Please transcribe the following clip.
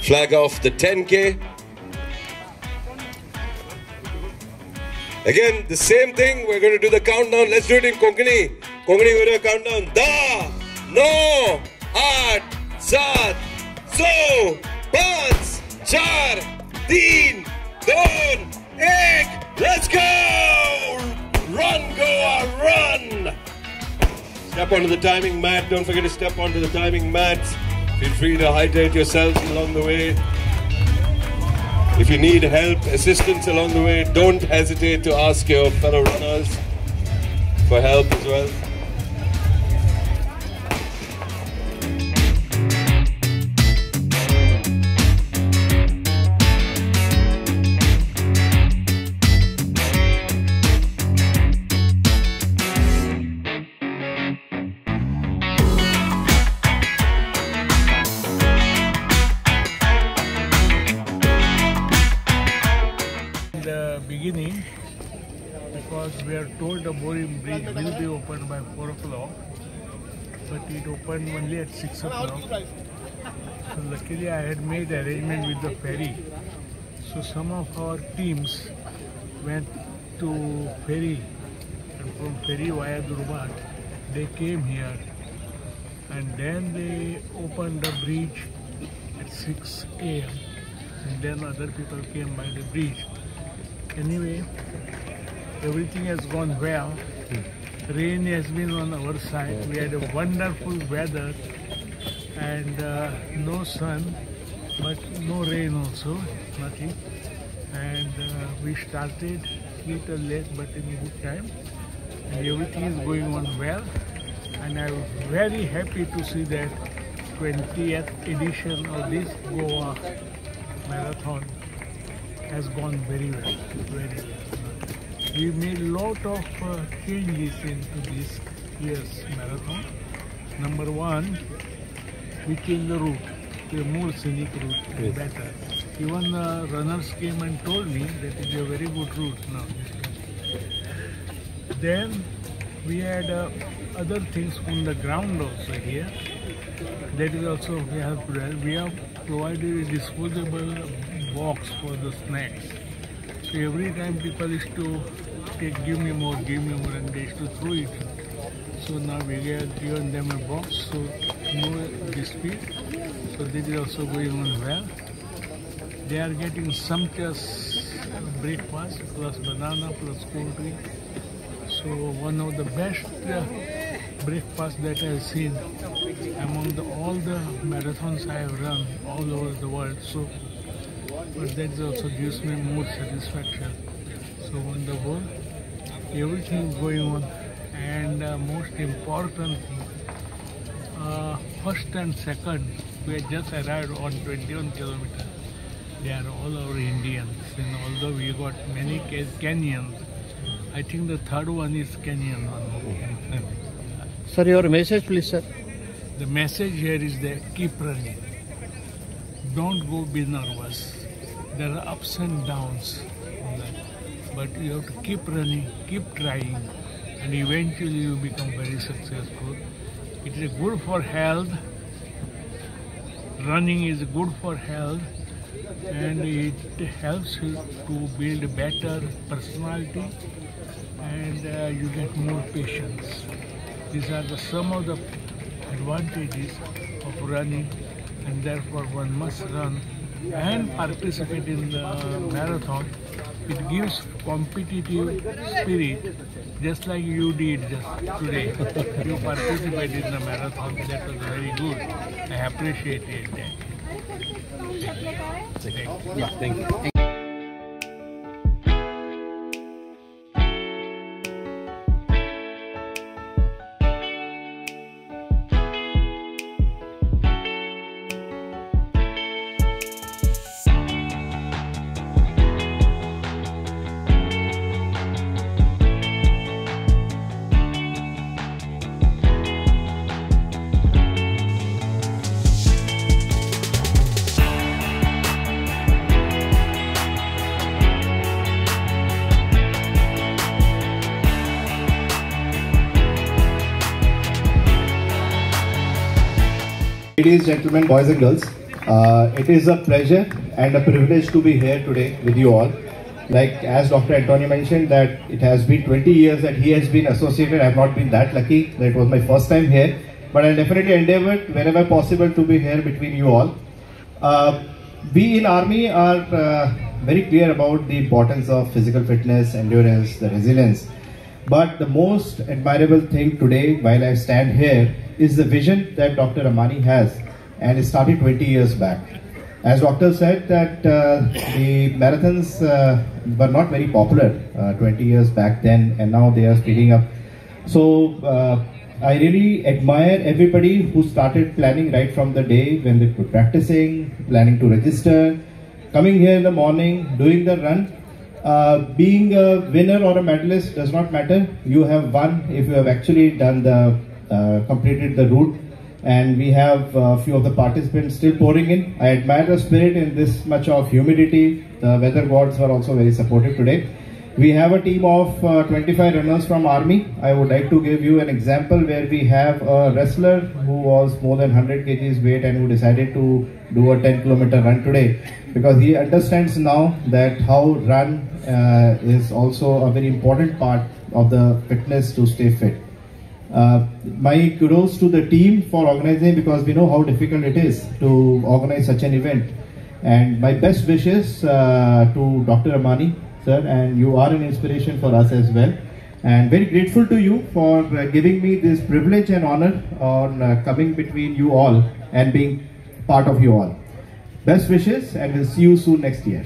flag off the 10K. Again, the same thing. We're going to do the countdown. Let's do it in Konkani. Konkani, we're going to count down. Da, no, 8, 7, 6, 5, 4, 3, 2, 1. Let's go! Run, Goa, run! Step onto the timing mat. Don't forget to step onto the timing mats. Feel free to hydrate yourselves along the way. If you need help, assistance along the way, don't hesitate to ask your fellow runners for help as well. Beginning, because we are told the Boring Bridge will be opened by 4 o'clock, but it opened only at 6 o'clock. So luckily I had made arrangement with the ferry. So some of our teams went to ferry, and from ferry via Durbat, they came here, and then they opened the bridge at 6 a.m. and then other people came by the bridge. Anyway, everything has gone well. Rain has been on our side. We had a wonderful weather and no sun, but no rain also, nothing. And we started a little late, but in good time. And everything is going on well. And I was very happy to see that 20th edition of this Goa Marathon has gone very well, very well. We made a lot of changes into this year's marathon. Number one, we changed the route to a more scenic route, better. Even runners came and told me that it is a very good route now. Then we had other things on the ground also here. That is also we have provided a disposable box for the snacks. So every time people used to take, give me more, and they used to throw it. So now we have given them a box, so no dispute. So this is also going on well. They are getting sumptuous breakfast plus banana plus cold drink. So one of the best breakfast that I have seen among all the marathons I have run all over the world. So, but that also gives me more satisfaction. So on the whole, everything is going on, and most important thing, first and second, we had just arrived on 21 kilometers. They are all our Indians, and although we got many Kenyans, I think the third one is Kenyan one. Sir, your message please, sir. The message here is that keep running. Don't go be nervous. There are ups and downs, but you have to keep running, keep trying, and eventually you become very successful. It is good for health. Running is good for health, and it helps you to build a better personality, and you get more patience. These are some of the advantages of running, and therefore one must run and participate in the marathon. It gives competitive spirit, just like you did just today. You participated in the marathon. That was very good. I appreciated that. Thank you. Ladies, gentlemen, boys and girls, It is a pleasure and a privilege to be here today with you all. Like as Dr. Antonio mentioned, that it has been 20 years that he has been associated. I have not been that lucky that it was my first time here, but I definitely endeavored whenever possible to be here between you all. We in Army are very clear about the importance of physical fitness, endurance, the resilience. But the most admirable thing today, while I stand here, is the vision that Dr. Rammani has, and it started 20 years back. As doctor said that the marathons were not very popular 20 years back then, and now they are speeding up. So I really admire everybody who started planning right from the day when they were practicing, planning to register, coming here in the morning, doing the run. Being a winner or a medalist does not matter. You have won if you have actually done the completed the route. And we have a few of the participants still pouring in. I admire the spirit in this much of humidity. The weather gods were also very supportive today. We have a team of 25 runners from Army. I would like to give you an example where we have a wrestler who was more than 100 kgs weight and who decided to do a 10-kilometer run today, because he understands now that how run is also a very important part of the fitness to stay fit. My kudos to the team for organizing, because we know how difficult it is to organize such an event. And my best wishes to Dr. Rammani, sir, and you are an inspiration for us as well. And very grateful to you for giving me this privilege and honor on coming between you all and being part of you all. Best wishes, and we'll see you soon next year.